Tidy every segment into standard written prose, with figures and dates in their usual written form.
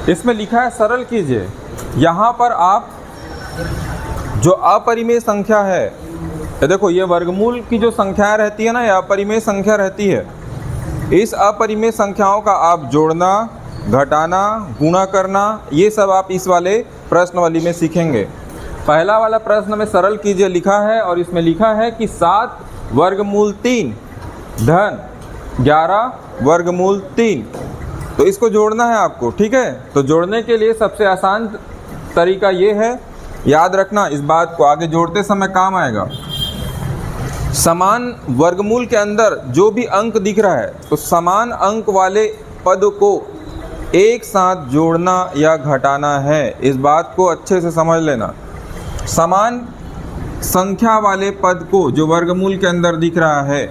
इसमें लिखा है सरल कीजिए। यहाँ पर आप जो अपरिमेय संख्या है, ये देखो, ये वर्गमूल की जो संख्या रहती है ना, ये अपरिमेय संख्या रहती है। इस अपरिमेय संख्याओं का आप जोड़ना, घटाना, गुणा करना, ये सब आप इस वाले प्रश्नवली में सीखेंगे। पहला वाला प्रश्न में सरल कीजिए लिखा है और इसमें लिखा है कि 7 वर्गमूल 3 धन 11 वर्गमूल 3, तो इसको जोड़ना है आपको। ठीक है, तो जोड़ने के लिए सबसे आसान तरीका ये है, याद रखना इस बात को, आगे जोड़ते समय काम आएगा। समान वर्गमूल के अंदर जो भी अंक दिख रहा है, तो समान अंक वाले पद को एक साथ जोड़ना या घटाना है। इस बात को अच्छे से समझ लेना। समान संख्या वाले पद को जो वर्गमूल के अंदर दिख रहा है,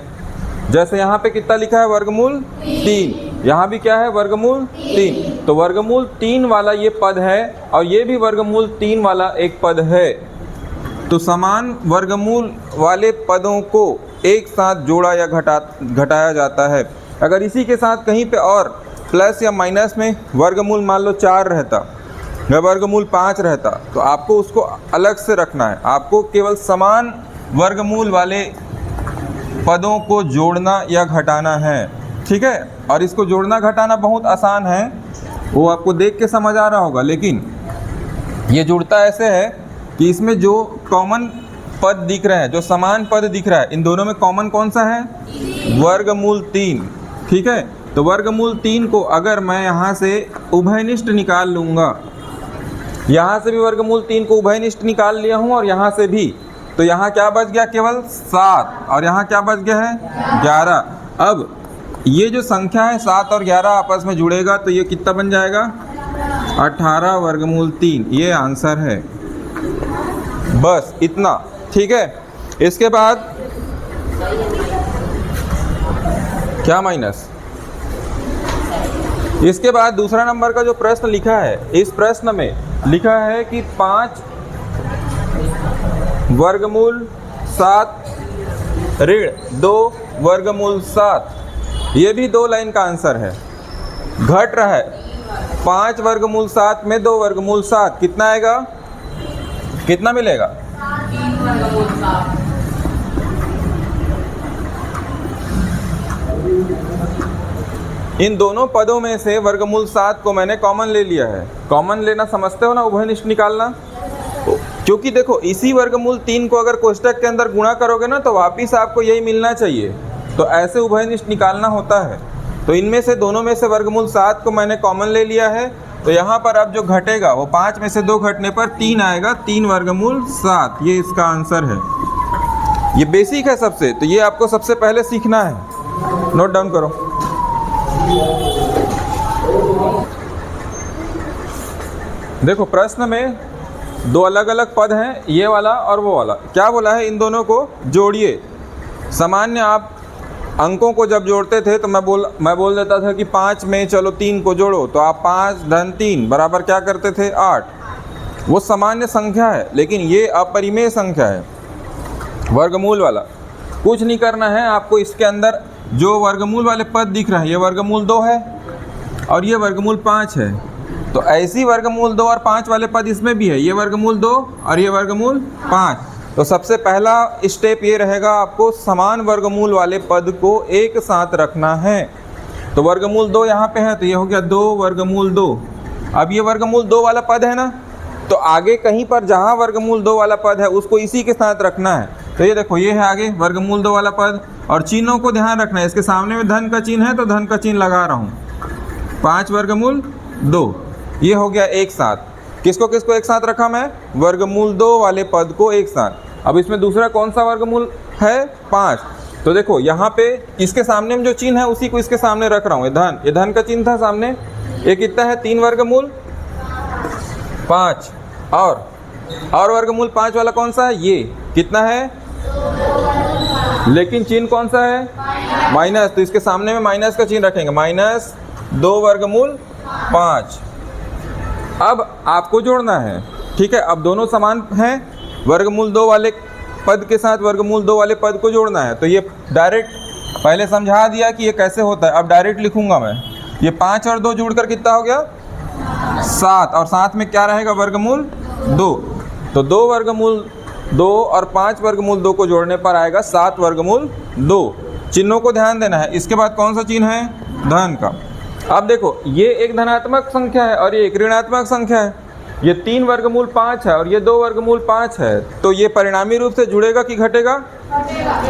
जैसे यहाँ पे कितना लिखा है, वर्गमूल 3, यहाँ भी क्या है, वर्गमूल 3, तो वर्गमूल 3 वाला ये पद है और ये भी वर्गमूल 3 वाला एक पद है। तो समान वर्गमूल वाले पदों को एक साथ जोड़ा या घटाया जाता है। अगर इसी के साथ कहीं पे और प्लस या माइनस में वर्गमूल मान लो 4 रहता या वर्गमूल 5 रहता, तो आपको उसको अलग से रखना है। आपको केवल समान वर्गमूल वाले पदों को जोड़ना या घटाना है। ठीक है, और इसको जोड़ना घटाना बहुत आसान है, वो आपको देख के समझ आ रहा होगा। लेकिन ये जुड़ता ऐसे है कि इसमें जो कॉमन पद दिख रहे हैं, जो समान पद दिख रहा है, इन दोनों में कॉमन कौन सा है, वर्गमूल 3। ठीक है, तो वर्गमूल 3 को अगर मैं यहाँ से उभयनिष्ठ निकाल लूँगा, यहाँ से भी वर्गमूल 3 को उभयनिष्ठ निकाल लिया हूँ और यहाँ से भी, तो यहाँ क्या बच गया, केवल 7, और यहाँ क्या बच गया है, 11। अब ये जो संख्या है 7 और 11 आपस में जुड़ेगा तो ये कितना बन जाएगा, 18 वर्गमूल 3। ये आंसर है, बस इतना। ठीक है, इसके बाद क्या माइनस, इसके बाद दूसरा नंबर का जो प्रश्न लिखा है, इस प्रश्न में लिखा है कि 5 वर्गमूल 7 ऋण 2 वर्गमूल 7, ये भी 2 लाइन का आंसर है। घट रहा है 5 वर्गमूल 7 में 2 वर्गमूल 7, कितना आएगा, कितना मिलेगा, 3 वर्गमूल 7। इन दोनों पदों में से वर्गमूल 7 को मैंने कॉमन ले लिया है। कॉमन लेना समझते हो ना, उभयनिष्ठ निकालना। क्योंकि देखो, इसी वर्गमूल 3 को अगर कोष्टक के अंदर गुणा करोगे ना, तो वापिस आपको यही मिलना चाहिए, तो ऐसे उभयनिष्ठ निकालना होता है। तो इनमें से दोनों में से वर्गमूल 7 को मैंने कॉमन ले लिया है, तो यहाँ पर अब जो घटेगा वो 5 में से 2 घटने पर 3 आएगा, 3 वर्गमूल 7, ये इसका आंसर है। ये बेसिक है सबसे, तो ये आपको सबसे पहले सीखना है, नोट डाउन करो। देखो, प्रश्न में 2 अलग अलग पद हैं, ये वाला और वो वाला। क्या बोला है, इन दोनों को जोड़िए। सामान्य आप अंकों को जब जोड़ते थे तो मैं बोल देता था कि 5 में चलो 3 को जोड़ो, तो आप 5 धन 3 बराबर क्या करते थे, 8। वो सामान्य संख्या है, लेकिन ये अपरिमेय संख्या है, वर्गमूल वाला। कुछ नहीं करना है आपको, इसके अंदर जो वर्गमूल वाले पद दिख रहे हैं, ये वर्गमूल 2 है और ये वर्गमूल 5 है, तो ऐसी वर्गमूल 2 और 5 वाले पद इसमें भी है, ये वर्गमूल 2 और ये वर्गमूल 5। तो सबसे पहला स्टेप ये रहेगा, आपको समान वर्गमूल वाले पद को एक साथ रखना है। तो वर्गमूल 2 यहाँ पे है, तो ये हो गया 2 वर्गमूल 2। अब ये वर्गमूल 2 वाला पद है ना, तो आगे कहीं पर जहाँ वर्गमूल 2 वाला पद है उसको इसी के साथ रखना है। तो ये देखो, ये है आगे वर्गमूल 2 वाला पद, और चिन्हों को ध्यान रखना है, इसके सामने में धन का चिन्ह है तो धन का चिन्ह लगा रहा हूँ। 5 वर्गमूल 2, ये हो गया एक साथ। किसको किसको एक साथ रखा मैं, वर्गमूल 2 वाले पद को एक साथ। अब इसमें दूसरा कौन सा वर्गमूल है, 5। तो देखो यहाँ पे इसके सामने में जो चिन्ह है उसी को इसके सामने रख रहा हूँ, ये धन का चिन्ह था सामने। ये कितना है, 3 वर्गमूल 5, और वर्गमूल 5 वाला कौन सा है, ये कितना है, लेकिन चिन्ह कौन सा है, माइनस, तो इसके सामने में माइनस का चिन्ह रखेंगे, -2 वर्गमूल 5। अब आपको जोड़ना है। ठीक है, अब दोनों समान हैं, वर्गमूल 2 वाले पद के साथ वर्गमूल 2 वाले पद को जोड़ना है। तो ये डायरेक्ट पहले समझा दिया कि ये कैसे होता है, अब डायरेक्ट लिखूंगा मैं। ये 5 और 2 जुड़कर कितना हो गया, 7 और साथ में क्या रहेगा, वर्गमूल 2। तो 2 वर्गमूल 2 और 5 वर्गमूल 2 को जोड़ने पर आएगा 7 वर्गमूल 2। चिन्हों को ध्यान देना है। इसके बाद कौन सा चिन्ह है, धन का। अब देखो ये एक धनात्मक संख्या है और ये एक ऋणात्मक संख्या है। ये 3 वर्गमूल 5 है और ये 2 वर्गमूल 5 है। तो ये परिणामी रूप से जुड़ेगा कि घटेगा,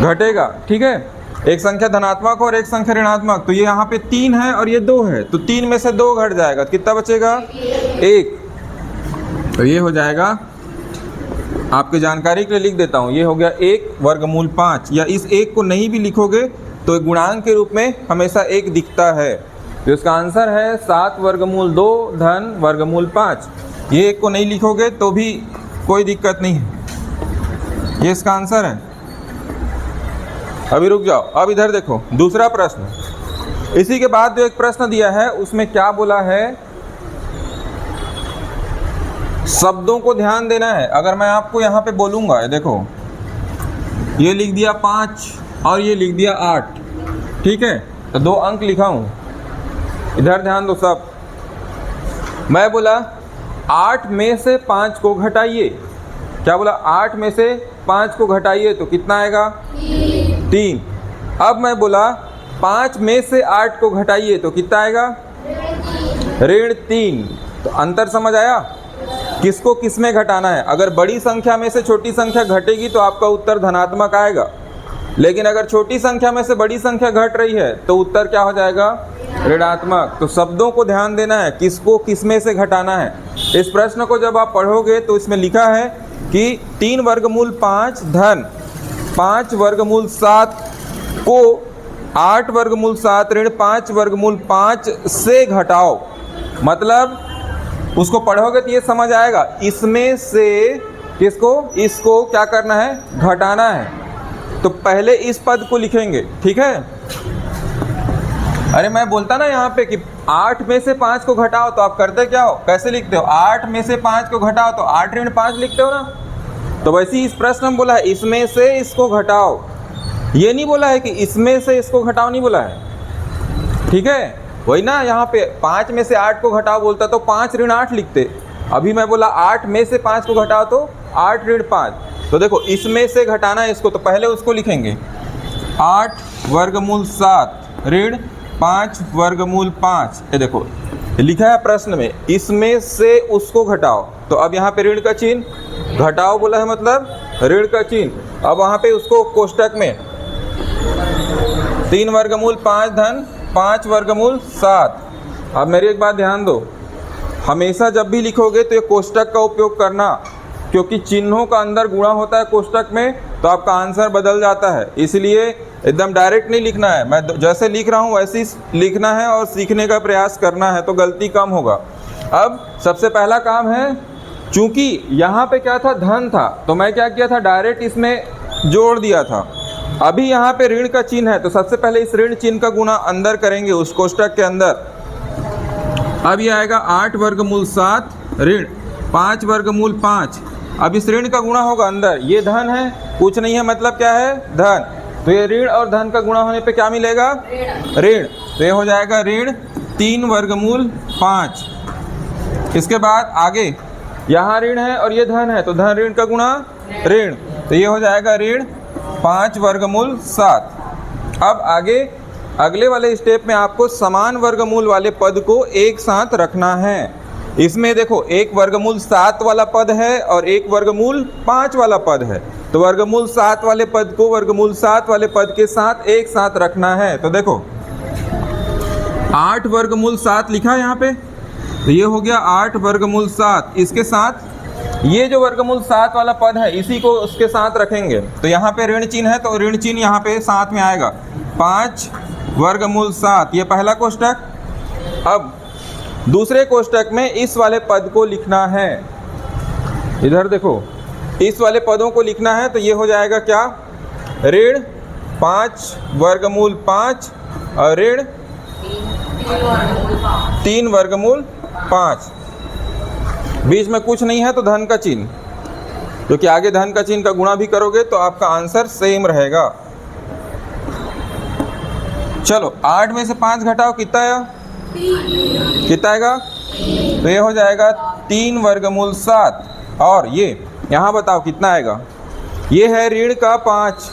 घटेगा। ठीक है, एक संख्या धनात्मक और एक संख्या ऋणात्मक। तो ये यहाँ पे 3 है और ये 2 है, तो 3 में से 2 घट जाएगा, कितना बचेगा, 1। तो ये हो जाएगा, आपकी जानकारी के लिए लिख देता हूँ, ये हो गया 1 वर्गमूल 5। या इस 1 को नहीं भी लिखोगे तो एक गुणांक के रूप में हमेशा 1 दिखता है। तो इसका आंसर है 7 वर्गमूल 2 धन वर्गमूल 5। ये 1 को नहीं लिखोगे तो भी कोई दिक्कत नहीं है, ये इसका आंसर है। अभी रुक जाओ, अब इधर देखो दूसरा प्रश्न। इसी के बाद जो एक प्रश्न दिया है उसमें क्या बोला है, शब्दों को ध्यान देना है। अगर मैं आपको यहाँ पे बोलूँगा, देखो ये लिख दिया 5 और ये लिख दिया 8, ठीक है, तो 2 अंक लिखा हूँ। इधर ध्यान दो सब। मैं बोला 8 में से 5 को घटाइए। क्या बोला, 8 में से 5 को घटाइए तो कितना आएगा, 3। अब मैं बोला 5 में से 8 को घटाइए तो कितना आएगा, ऋण 3। तो अंतर समझ आया, किसको किस में घटाना है। अगर बड़ी संख्या में से छोटी संख्या घटेगी तो आपका उत्तर धनात्मक आएगा, लेकिन अगर छोटी संख्या में से बड़ी संख्या घट रही है तो उत्तर क्या हो जाएगा, ऋणात्मक। तो शब्दों को ध्यान देना है, किसको किस में से घटाना है। इस प्रश्न को जब आप पढ़ोगे तो इसमें लिखा है कि 3 वर्गमूल 5 धन 5 वर्गमूल 7 को 8 वर्गमूल 7 ऋण 5 वर्गमूल 5 से घटाओ। मतलब उसको पढ़ोगे तो ये समझ आएगा, इसमें से किसको, इसको क्या करना है, घटाना है। तो पहले इस पद को लिखेंगे, ठीक है। अरे मैं बोलता ना यहाँ पे कि 8 में से 5 को घटाओ, तो आप करते क्या हो, कैसे लिखते हो, 8 में से 5 को घटाओ तो 8 ऋण 5 लिखते हो ना। तो वैसे ही इस प्रश्न में बोला है इसमें से इसको घटाओ, ये नहीं बोला है कि इसमें से इसको घटाओ, नहीं बोला है, ठीक है। वही ना, यहाँ पे 5 में से 8 को घटाओ बोलता तो 5 ऋण 8 लिखते। अभी मैं बोला 8 में से 5 को घटाओ तो 8 ऋण 5। तो देखो इसमें से घटाना है इसको, तो पहले उसको लिखेंगे 8 वर्गमूल 7 ऋण 5 वर्गमूल 5। ये देखो लिखा है प्रश्न में, इसमें से उसको घटाओ। तो अब यहाँ पे ऋण का चिन्ह, घटाओ बोला है मतलब ऋण का चिन्ह। अब वहाँ पे उसको कोष्टक में 3 वर्गमूल 5 धन 5 वर्गमूल 7। अब मेरी एक बात ध्यान दो, हमेशा जब भी लिखोगे तो ये कोष्टक का उपयोग करना, क्योंकि चिन्हों का अंदर गुणा होता है कोष्टक में, तो आपका आंसर बदल जाता है। इसलिए एकदम डायरेक्ट नहीं लिखना है, मैं जैसे लिख रहा हूँ वैसे ही लिखना है और सीखने का प्रयास करना है, तो गलती कम होगा। अब सबसे पहला काम है, चूंकि यहाँ पे क्या था, धन था, तो मैं क्या किया था, डायरेक्ट इसमें जोड़ दिया था। अभी यहाँ पे ऋण का चिन्ह है, तो सबसे पहले इस ऋण चिन्ह का गुणा अंदर करेंगे उस कोष्टक के अंदर। अब ये आएगा 8 वर्गमूल 7 ऋण 5 वर्गमूल 5। अब इस ऋण का गुणा होगा अंदर, ये धन है, कुछ नहीं है मतलब क्या है, धन। तो ये ऋण और धन का गुणा होने पे क्या मिलेगा, ऋण। तो ये हो जाएगा ऋण 3 वर्गमूल 5। इसके बाद आगे यहाँ ऋण है और ये धन है, तो धन ऋण का गुणा ऋण, तो ये हो जाएगा ऋण 5 वर्गमूल 7। अब आगे अगले वाले स्टेप में आपको समान वर्गमूल वाले पद को एक साथ रखना है। इसमें देखो एक वर्गमूल 7 वाला पद है और एक वर्गमूल 5 वाला पद है, तो वर्गमूल 7 वाले पद को वर्गमूल 7 वाले पद के साथ एक साथ रखना है। तो देखो 8 वर्गमूल 7 लिखा है यहाँ पे, तो ये हो गया 8 वर्गमूल 7। इसके साथ ये जो वर्गमूल 7 वाला पद है इसी को उसके साथ रखेंगे। तो यहाँ पे ऋण चिन्ह है, तो ऋण चिन्ह यहाँ पे साथ में आएगा, 5 वर्गमूल 7, ये पहला कोष्टक। अब दूसरे कोष्टक में इस वाले पद को लिखना है, इधर देखो इस वाले पदों को लिखना है। तो ये हो जाएगा क्या, ऋण 5 वर्गमूल 5 और ऋण 3 वर्गमूल 5। बीच में कुछ नहीं है तो धन का चिन्ह, क्योंकि आगे धन का चिन्ह का गुणा भी करोगे तो आपका आंसर सेम रहेगा। चलो 8 में से 5 घटाओ, कितना आया, कितना आएगा? तो ये हो जाएगा 3 वर्गमूल 7। और ये यहाँ बताओ कितना आएगा? ये है ऋण का 5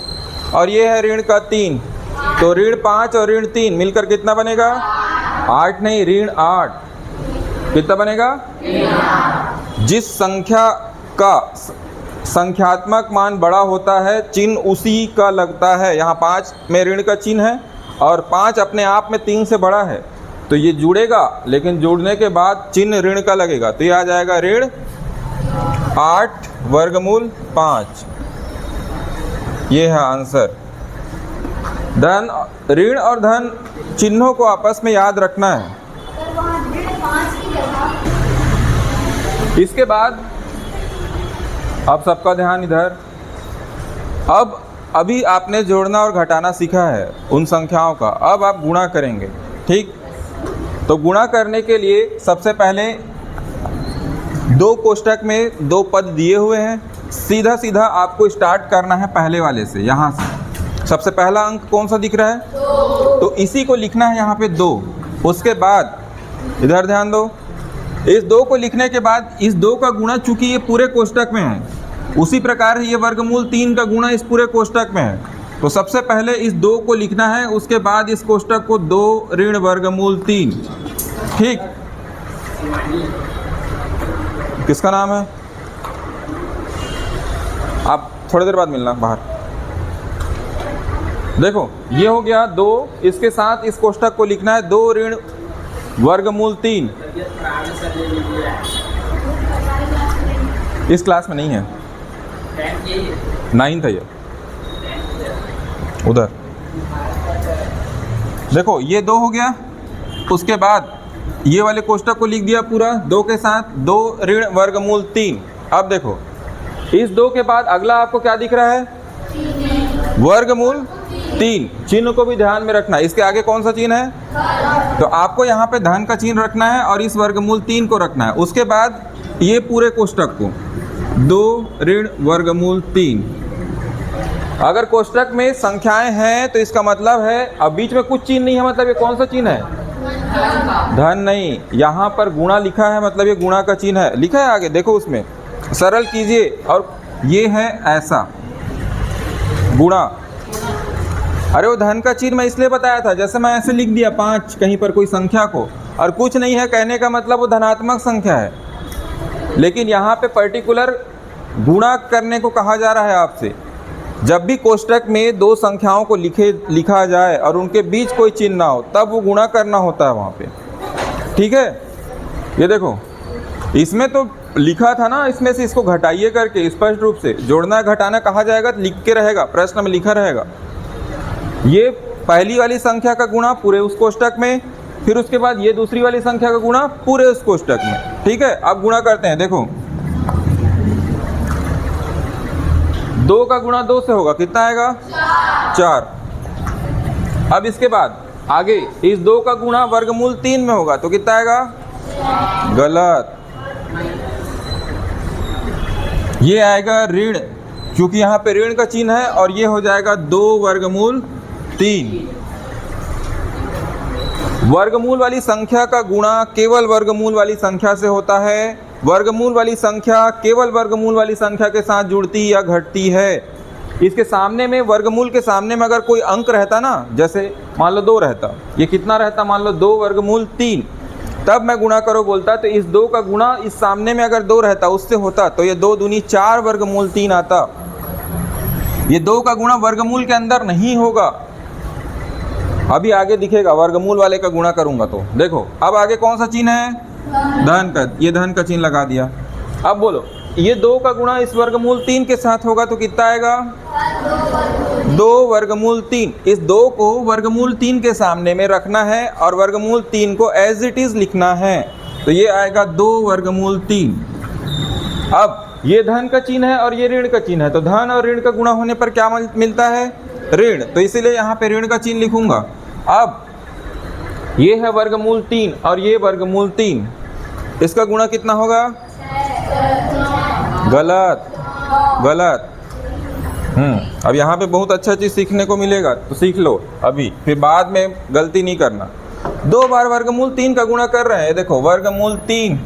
और ये है ऋण का 3, तो ऋण 5 और ऋण 3 मिलकर कितना बनेगा? 8 नहीं, ऋण 8। कितना बनेगा? जिस संख्या का संख्यात्मक मान बड़ा होता है चिन्ह उसी का लगता है। यहाँ 5 में ऋण का चिन्ह है और 5 अपने आप में 3 से बड़ा है, तो ये जुड़ेगा, लेकिन जुड़ने के बाद चिन्ह ऋण का लगेगा, तो ये आ जाएगा ऋण 8 वर्गमूल 5। ये है आंसर। धन, ऋण और धन चिन्हों को आपस में याद रखना है। इसके बाद अब सबका ध्यान इधर। अभी आपने जोड़ना और घटाना सीखा है उन संख्याओं का, अब आप गुणा करेंगे। ठीक, तो गुणा करने के लिए सबसे पहले 2 कोष्ठक में 2 पद दिए हुए हैं, सीधा सीधा आपको स्टार्ट करना है पहले वाले से। यहाँ से सबसे पहला अंक कौन सा दिख रहा है? 2। तो इसी को लिखना है यहाँ पे 2। उसके बाद इधर ध्यान दो, इस 2 को लिखने के बाद इस 2 का गुणा, चूंकि ये पूरे कोष्ठक में है, उसी प्रकार ये वर्गमूल 3 का गुणा इस पूरे कोष्ठक में है, तो सबसे पहले इस 2 को लिखना है, उसके बाद इस कोष्ठक को 2 ऋण वर्गमूल 3। ठीक, किसका नाम है? आप थोड़ी देर बाद मिलना बाहर। देखो ये हो गया 2, इसके साथ इस कोष्ठक को लिखना है 2 ऋण वर्गमूल 3। इस क्लास में नहीं है, 9th है ये। उधर देखो ये 2 हो गया, उसके बाद ये वाले कोष्ठक को लिख दिया पूरा 2 के साथ 2 ऋण वर्गमूल 3। अब देखो इस 2 के बाद अगला आपको क्या दिख रहा है? वर्गमूल 3। चिन्ह को भी ध्यान में रखना, इसके आगे कौन सा चिन्ह है? तो आपको यहाँ पे धन का चिन्ह रखना है और इस वर्गमूल 3 को रखना है। उसके बाद ये पूरे कोष्ठक को 2 ऋण वर्गमूल 3। अगर कोष्ठक में संख्याएं हैं तो इसका मतलब है, अब बीच में कुछ चिन्ह नहीं है, मतलब ये कौन सा चिन्ह है? धन नहीं, यहाँ पर गुणा लिखा है, मतलब ये गुणा का चिन्ह है, लिखा है आगे, देखो उसमें, सरल कीजिए। और ये है ऐसा गुणा। अरे वो धन का चिन्ह मैं इसलिए बताया था, जैसे मैं ऐसे लिख दिया 5 कहीं पर कोई संख्या को, और कुछ नहीं है कहने का मतलब वो धनात्मक संख्या है, लेकिन यहाँ पे पर्टिकुलर गुणा करने को कहा जा रहा है आपसे। जब भी कोष्ठक में 2 संख्याओं को लिखा जाए और उनके बीच कोई चिन्ह ना हो, तब वो गुणा करना होता है वहाँ पे। ठीक है, ये देखो इसमें तो लिखा था ना, इसमें से इसको घटाइए करके स्पष्ट रूप से। जोड़ना घटाना कहा जाएगा तो लिख के रहेगा, प्रश्न में लिखा रहेगा। ये पहली वाली संख्या का गुणा पूरे उस कोष्ठक में, फिर उसके बाद ये दूसरी वाली संख्या का गुणा पूरे उस कोष्ठक में। ठीक है, अब गुणा करते हैं। देखो 2 का गुणा 2 से होगा, कितना आएगा? 4। अब इसके बाद आगे इस 2 का गुणा वर्गमूल 3 में होगा, तो कितना आएगा? गलत, ये आएगा ऋण, क्योंकि यहाँ पे ऋण का चिन्ह है, और ये हो जाएगा 2 वर्गमूल 3। वर्गमूल वाली संख्या का गुणा केवल वर्गमूल वाली संख्या से होता है। वर्गमूल वाली संख्या केवल वर्गमूल वाली संख्या के साथ जुड़ती या घटती है। इसके सामने में, वर्गमूल के सामने में अगर कोई अंक रहता ना, जैसे मान लो 2 रहता, ये कितना रहता? मान लो 2 वर्गमूल 3, तब मैं गुणा करो बोलता, तो इस 2 का गुणा इस सामने में अगर 2 रहता उससे होता, तो ये 2 दूनी 4 वर्गमूल 3 आता। ये 2 का गुणा वर्गमूल के अंदर नहीं होगा, अभी आगे दिखेगा वर्गमूल वाले का गुणा करूंगा तो। देखो अब आगे कौन सा चिन्ह है? धन का, ये धन का चिन्ह लगा दिया। अब बोलो ये 2 का गुणा इस वर्गमूल 3 के साथ होगा तो कितना आएगा? 2 वर्गमूल 3। इस 2 को वर्गमूल 3 के सामने में रखना है और वर्गमूल 3 को एज इट इज लिखना है, तो ये आएगा 2 वर्गमूल 3। अब ये धन का चिन्ह है और ये ऋण का चिन्ह है, तो धन और ऋण का गुणा होने पर क्या मिलता है? ऋण, तो इसीलिए यहाँ पे ऋण का चिन्ह लिखूंगा। अब ये है वर्गमूल 3 और ये वर्गमूल 3, इसका गुणा कितना होगा? गलत, गलत। अब यहाँ पे बहुत अच्छा चीज़ सीखने को मिलेगा, तो सीख लो अभी, फिर बाद में गलती नहीं करना। 2 बार वर्गमूल 3 का गुणा कर रहे हैं। देखो वर्गमूल 3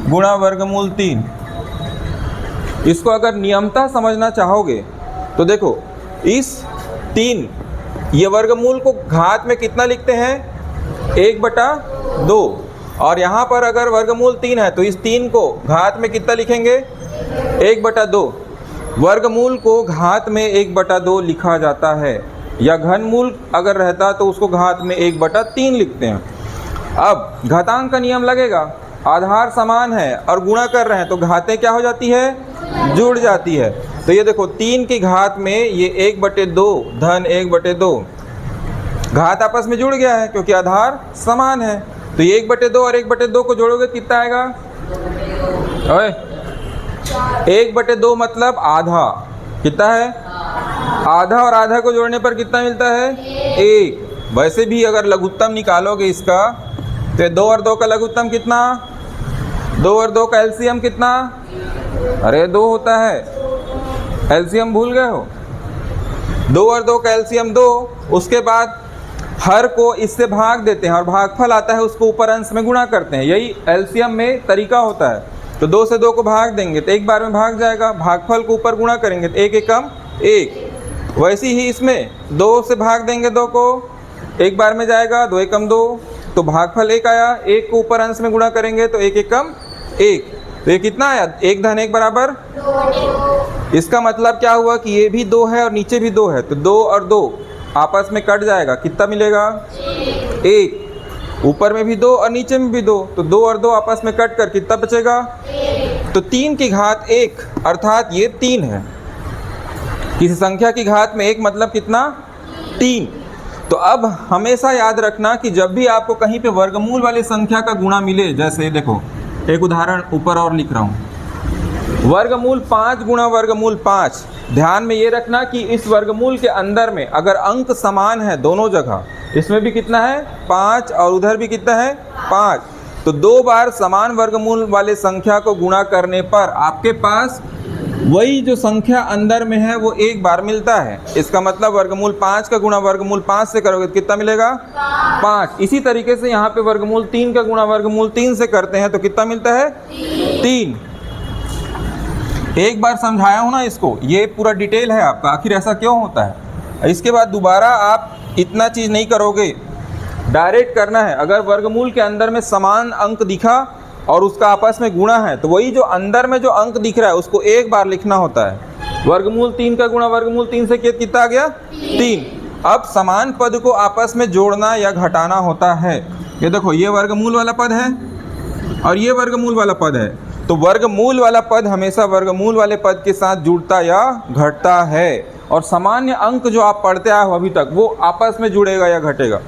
गुणा वर्गमूल 3, इसको अगर नियमतः समझना चाहोगे तो देखो इस 3 ये वर्गमूल को घात में कितना लिखते हैं, 1/2, और यहाँ पर अगर वर्गमूल 3 है तो इस 3 को घात में कितना लिखेंगे, 1/2। वर्गमूल को घात में 1/2 लिखा जाता है, या घनमूल अगर रहता तो उसको घात में 1/3 लिखते हैं। अब घातांक का नियम लगेगा, आधार समान है और गुणा कर रहे हैं तो घातें क्या हो जाती है, जुड़ जाती है। तो ये देखो 3 की घात में ये 1/2 धन 1/2, घात आपस में जुड़ गया है क्योंकि आधार समान है। तो ये 1/2 और 1/2 को जोड़ोगे कितना आएगा, 1/2 मतलब आधा, कितना है, आधा, और आधा को जोड़ने पर कितना मिलता है, 1। वैसे भी अगर लघुत्तम निकालोगे इसका तो 2 और 2 का लघुत्तम कितना, 2 और 2 का एलसीएम कितना, अरे 2 होता है, एलसीएम भूल गए हो, 2 और 2 का एलसीएम 2। उसके बाद हर को इससे भाग देते हैं और भागफल आता है उसको ऊपर अंश में गुणा करते हैं, यही एलसीएम में तरीका होता है। तो 2 से 2 को भाग देंगे तो एक बार में भाग जाएगा, भागफल को ऊपर गुणा करेंगे तो 1 एकम 1। वैसे ही इसमें 2 से भाग देंगे 2 को, एक बार में जाएगा, 2 एकम 2, तो भागफल 1 आया, 1 को ऊपर अंश में गुणा करेंगे तो 1 एकम 1। तो ये कितना आया, 1 धन 1 बराबर 2। इसका मतलब क्या हुआ कि ये भी 2 है और नीचे भी 2 है, तो 2 और 2 आपस में कट जाएगा, कितना मिलेगा, 1। ऊपर में भी 2 और नीचे में भी 2, तो 2 और 2 आपस में कट कर कितना बचेगा, 1। तो 3 की घात 1 अर्थात ये 3 है। किसी संख्या की घात में 1 मतलब कितना, 3। तो अब हमेशा याद रखना कि जब भी आपको कहीं पे वर्गमूल वाली संख्या का गुणा मिले, जैसे देखो एक उदाहरण ऊपर और लिख रहा हूँ, वर्गमूल 5 गुणा वर्गमूल 5। ध्यान में ये रखना कि इस वर्गमूल के अंदर में अगर अंक समान है दोनों जगह, इसमें भी कितना है 5 और उधर भी कितना है 5, तो 2 बार समान वर्गमूल वाले संख्या को गुणा करने पर आपके पास वही जो संख्या अंदर में है वो एक बार मिलता है। इसका मतलब वर्गमूल 5 का गुणा वर्गमूल 5 से करोगे तो कितना मिलेगा, 5। इसी तरीके से यहाँ पे वर्गमूल 3 का गुणा वर्गमूल 3 से करते हैं तो कितना मिलता है, 3। एक बार समझाया हूँ ना इसको, ये पूरा डिटेल है आपका आखिर ऐसा क्यों होता है। इसके बाद दोबारा आप इतना चीज़ नहीं करोगे, डायरेक्ट करना है। अगर वर्गमूल के अंदर में समान अंक दिखा और उसका आपस में गुणा है तो वही जो अंदर में जो अंक दिख रहा है उसको एक बार लिखना होता है। वर्गमूल 3 का गुणा वर्गमूल 3 से कितना आ गया, 3। अब समान पद को आपस में जोड़ना या घटाना होता है। ये देखो ये वर्गमूल वाला पद है और ये वर्गमूल वाला पद है, तो वर्गमूल वाला पद हमेशा वर्गमूल वाले पद के साथ जुड़ता या घटता है, और सामान्य अंक जो आप पढ़ते आए हो अभी तक वो आपस में जुड़ेगा या घटेगा।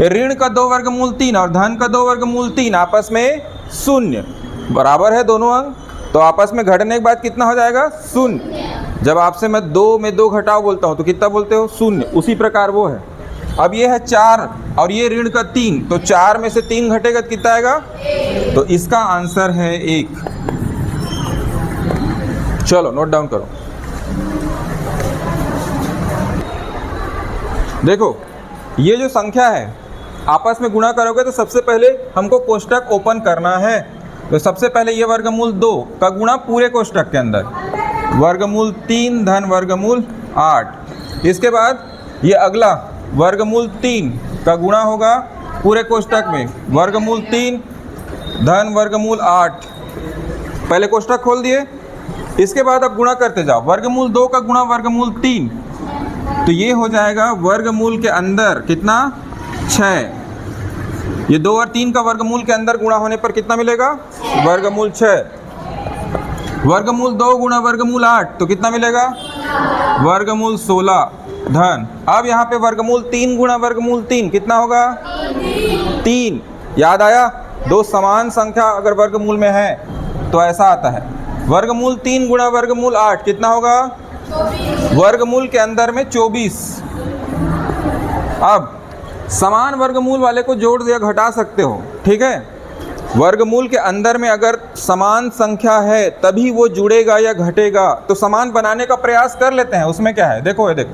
ऋण का 2 वर्गमूल 3 और धन का 2 वर्गमूल 3 आपस में 0 बराबर है दोनों अंक, तो आपस में घटने के बाद कितना हो जाएगा, 0। जब आपसे मैं 2 में 2 घटाओ बोलता हूँ तो कितना बोलते हो, 0। उसी प्रकार वो है। अब ये है 4 और ये ऋण का 3, तो 4 में से 3 घटेगा तो कितना आएगा, तो इसका आंसर है 1। चलो नोट डाउन करो। देखो ये जो संख्या है आपस में गुणा करोगे तो सबसे पहले हमको कोष्टक ओपन करना है। तो सबसे पहले ये वर्गमूल 2 का गुणा पूरे कोष्टक के अंदर, वर्गमूल 3 धन वर्गमूल 8। इसके बाद ये अगला वर्गमूल 3 का गुणा होगा पूरे कोष्टक में, वर्गमूल 3 धन वर्गमूल 8। पहले कोष्टक खोल दिए, इसके बाद अब गुणा करते जाओ। वर्गमूल 2 का गुणा वर्गमूल 3, तो ये हो जाएगा वर्गमूल के अंदर कितना, 6। ये 2 और 3 का वर्गमूल के अंदर गुणा होने पर कितना मिलेगा, वर्गमूल 6। वर्गमूल 2 गुणा वर्गमूल 8 तो कितना मिलेगा, वर्गमूल 16 धन। अब यहाँ पे वर्गमूल 3 गुणा वर्गमूल 3 कितना होगा, 3। याद आया, 2 समान संख्या अगर वर्गमूल में है तो ऐसा आता है। वर्गमूल 3 गुणा वर्गमूल 8 कितना होगा, वर्गमूल के अंदर में 24। अब समान वर्गमूल वाले को जोड़ या घटा सकते हो, ठीक है। वर्गमूल के अंदर में अगर समान संख्या है तभी वो जुड़ेगा या घटेगा, तो समान बनाने का प्रयास कर लेते हैं। उसमें क्या है, देखो ये देखो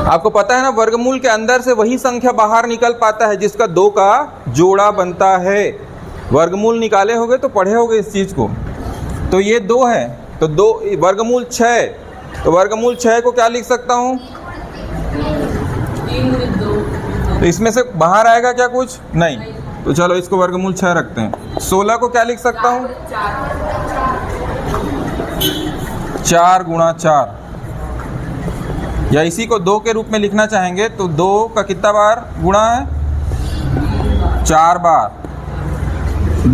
आपको पता है ना, वर्गमूल के अंदर से वही संख्या बाहर निकल पाता है जिसका 2 का जोड़ा बनता है। वर्गमूल निकाले होगे तो पढ़े होगे इस चीज़ को। तो ये 2 है, तो 2 वर्गमूल 6, तो वर्गमूल 6 को क्या लिख सकता हूँ? 3 गुणित 2। तो इसमें से बाहर आएगा क्या कुछ? नहीं। तो चलो इसको वर्गमूल 6 रखते हैं। 16 को क्या लिख सकता हूँ? 4 गुणा 4, या इसी को 2 के रूप में लिखना चाहेंगे तो 2 का कितना बार गुणा है? 4 बार।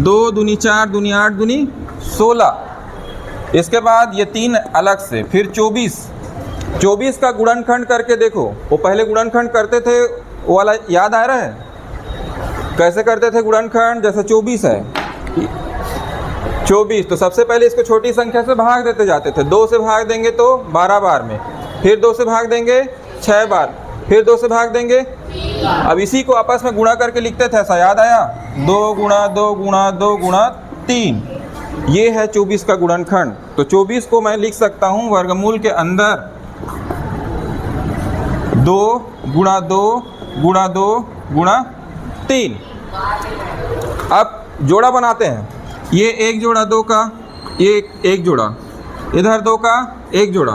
2 दूनी 4 दूनी 8 दूनी 16। इसके बाद ये 3 अलग से, फिर 24 का गुणनखंड करके देखो। वो पहले गुणनखंड करते थे, वो वाला याद आ रहा है? कैसे करते थे गुणनखंड? जैसे 24 है, 24 तो सबसे पहले इसको छोटी संख्या से भाग देते जाते थे। 2 से भाग देंगे तो 12 बार में, फिर 2 से भाग देंगे 6 बार, फिर 2 से भाग देंगे। अब इसी को आपस में गुणा करके लिखते थे, ऐसा याद आया? 2 गुणा 2 गुणा 2 गुणा 3, ये है 24 का गुणनखंड। तो 24 को मैं लिख सकता हूँ वर्गमूल के अंदर 2 गुणा 2 गुणा 2 गुणा 3। अब जोड़ा बनाते हैं। ये एक जोड़ा 2 का, ये एक जोड़ा, इधर 2 का एक जोड़ा,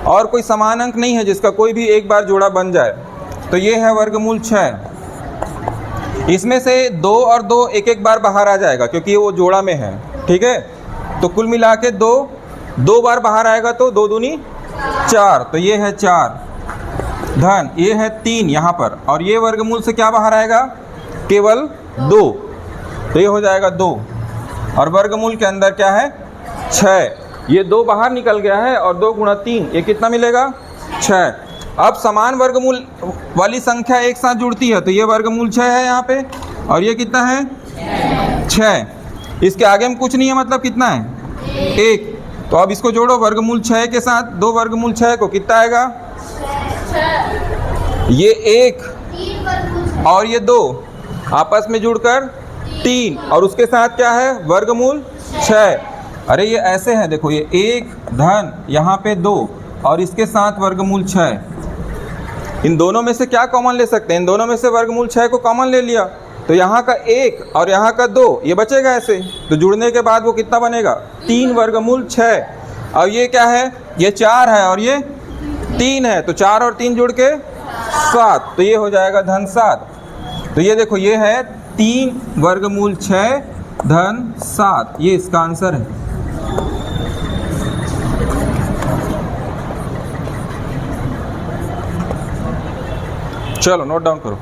और कोई समान अंक नहीं है जिसका कोई भी एक बार जोड़ा बन जाए। तो ये है वर्गमूल 6। इसमें से 2 और 2 एक एक बार बाहर आ जाएगा क्योंकि वो जोड़ा में है, ठीक है। तो कुल मिला के 2 बार बाहर आएगा तो 2 दूनी 4, तो ये है 4 धन, ये है 3 यहाँ पर, और ये वर्गमूल से क्या बाहर आएगा? केवल 2, तो ये हो जाएगा 2। और वर्गमूल के अंदर क्या है? 6। ये 2 बाहर निकल गया है, और 2 गुणा 3, ये कितना मिलेगा? 6। अब समान वर्गमूल वाली संख्या एक साथ जुड़ती है, तो ये वर्गमूल 6 है यहाँ पे, और ये कितना है? 6। इसके आगे में कुछ नहीं है, मतलब कितना है? 1। तो अब इसको जोड़ो वर्गमूल 6 के साथ, 2 वर्गमूल 6 को कितना आएगा? ये 1 और ये 2 आपस में जुड़कर 3, और उसके साथ क्या है? वर्गमूल 6। अरे ये ऐसे है, देखो, ये 1 धन यहाँ पे 2 और इसके साथ वर्गमूल 6। इन दोनों में से क्या कॉमन ले सकते हैं? इन दोनों में से वर्गमूल 6 को कॉमन ले लिया, तो यहाँ का 1 और यहाँ का 2 ये बचेगा ऐसे। तो जुड़ने के बाद वो कितना बनेगा? 3 वर्गमूल 6। और ये क्या है? ये 4 है और ये 3 है, तो 4 और 3 जुड़ के 7, तो ये हो जाएगा धन 7। तो ये देखो, ये है 3 वर्गमूल 6 धन 7, ये इसका आंसर है। चलो नोट डाउन करो।